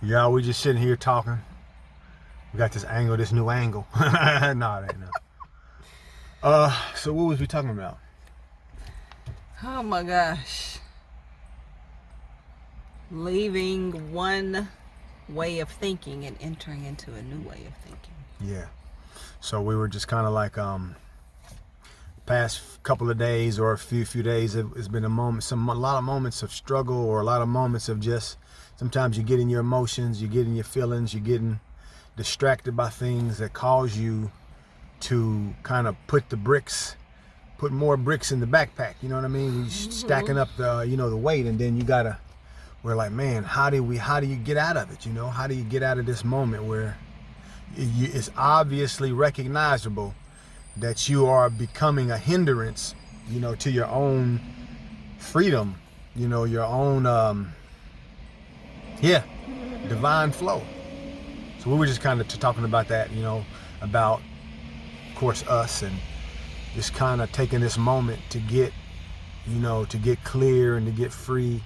Yeah, we just sitting here talking. We got this new angle. No, it ain't no. So what was we talking about? Oh my gosh. Leaving one way of thinking and entering into a new way of thinking. Yeah. So we were just kind of like past couple of days or a few days, it's been a lot of moments of struggle, or a lot of moments of just, sometimes you get in your emotions, you get in your feelings, you're getting distracted by things that cause you to kind of put more bricks in the backpack. You know what I mean? You're stacking up the weight, and then we're like, man, how do you get out of it? How do you get out of this moment where it's obviously recognizable that you are becoming a hindrance, to your own freedom, your own, divine flow. So we were just kind of talking about that, about, of course, us, and just kind of taking this moment to get clear and to get free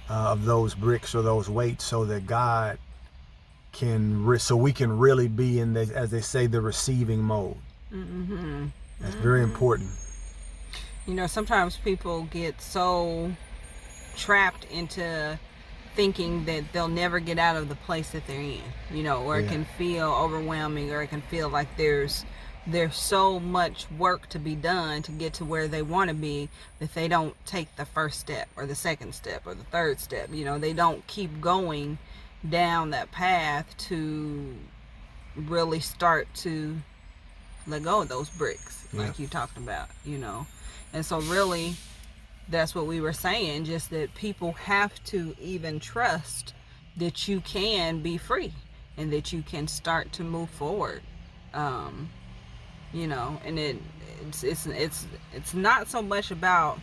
of those bricks or those weights, so that God so we can really be in as they say, the receiving mode. Mm-hmm. That's very important. Sometimes people get so trapped into thinking that they'll never get out of the place that they're in, or it can feel overwhelming, or it can feel like there's so much work to be done to get to where they want to be, that they don't take the first step or the second step or the third step. They don't keep going down that path to really start to let go of those bricks, like you talked about, And so really, that's what we were saying, just that people have to even trust that you can be free and that you can start to move forward. And it's not so much about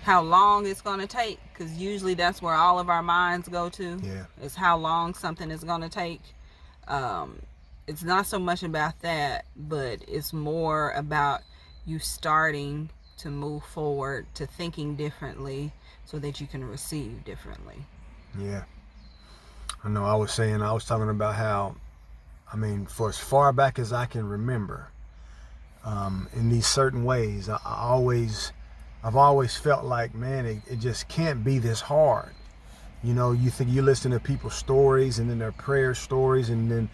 how long it's going to take, because usually that's where all of our minds go to. Is how long something is going to take. It's not so much about that, but it's more about you starting to move forward, to thinking differently, so that you can receive differently. Yeah. I know I was talking about how, for as far back as I can remember, in these certain ways, I've always felt like, man, it just can't be this hard. You think, you listen to people's stories, and then their prayer stories, and then,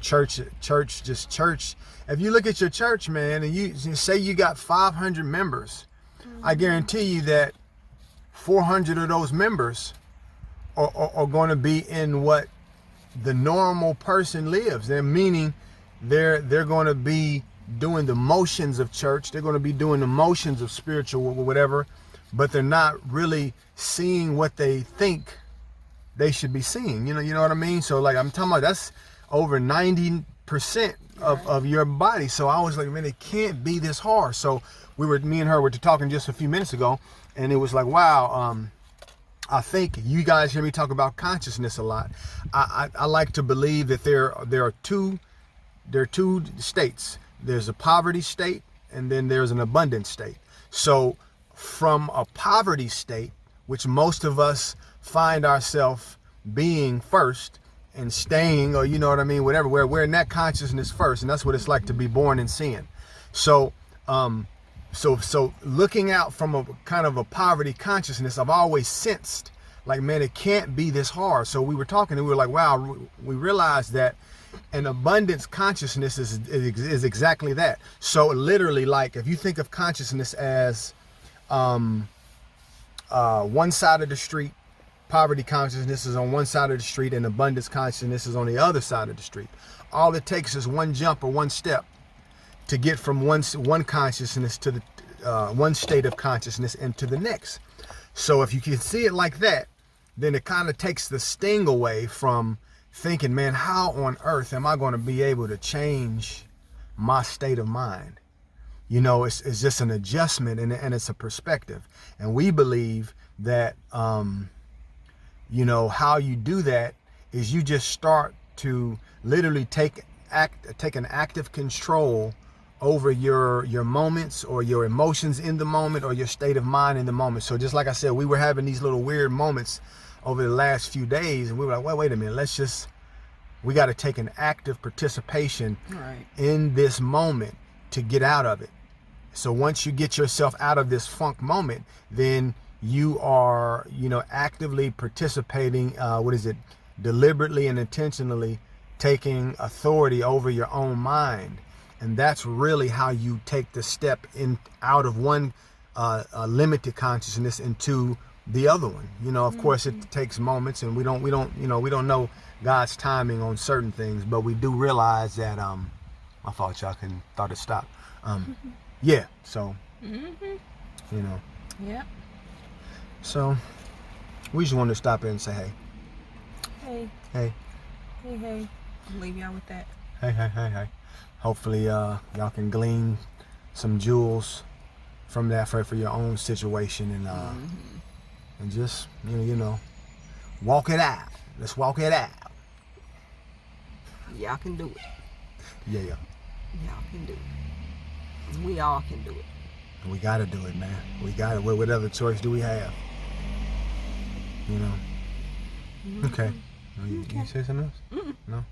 church. If you look at your church, man, and you say you got 500 members, I guarantee you that 400 of those members are going to be in what the normal person lives. Meaning they're going to be doing the motions of church. They're going to be doing the motions of spiritual whatever, but they're not really seeing what they think they should be seeing. You know what I mean? So like, I'm talking about, that's over 90% of your body. So I was like, man, it can't be this hard. So me and her were talking just a few minutes ago, and it was like, wow, I think you guys hear me talk about consciousness a lot. I like to believe that there are two states. There's a poverty state, and then there's an abundance state. So from a poverty state, which most of us find ourselves being first and staying, or whatever, we're in that consciousness first, and that's what it's like to be born in sin. So so looking out from a kind of a poverty consciousness, I've always sensed like, man, it can't be this hard. So we were talking, and we were like, wow, we realized that an abundance consciousness is exactly that. So literally, like, if you think of consciousness as one side of the street, poverty consciousness is on one side of the street, and abundance consciousness is on the other side of the street. All it takes is one jump or one step to get from one consciousness to the one state of consciousness into the next. So if you can see it like that, then it kind of takes the sting away from thinking, man, how on earth am I going to be able to change my state of mind? It's just an adjustment, and it's a perspective. And we believe that, how you do that is you just start to literally take an active control over your moments or your emotions in the moment or your state of mind in the moment. So just like I said, we were having these little weird moments over the last few days, and we were like, wait a minute, we got to take an active participation in this moment to get out of it. So once you get yourself out of this funk moment, then you are, actively participating, deliberately and intentionally taking authority over your own mind. And that's really how you take the step out of one limited consciousness into the other one. Of course, it takes moments, and we don't know God's timing on certain things, but we do realize that my fault, y'all thought it stopped. Yeah, so Yeah. So we just wanted to stop in and say hey. Leave y'all with that. Hey. Hopefully y'all can glean some jewels from that for your own situation, and just walk it out. Let's walk it out. Y'all can do it. Yeah. Y'all can do it. We all can do it. We gotta do it, man. We got it. What other choice do we have? Okay. You say something else? No.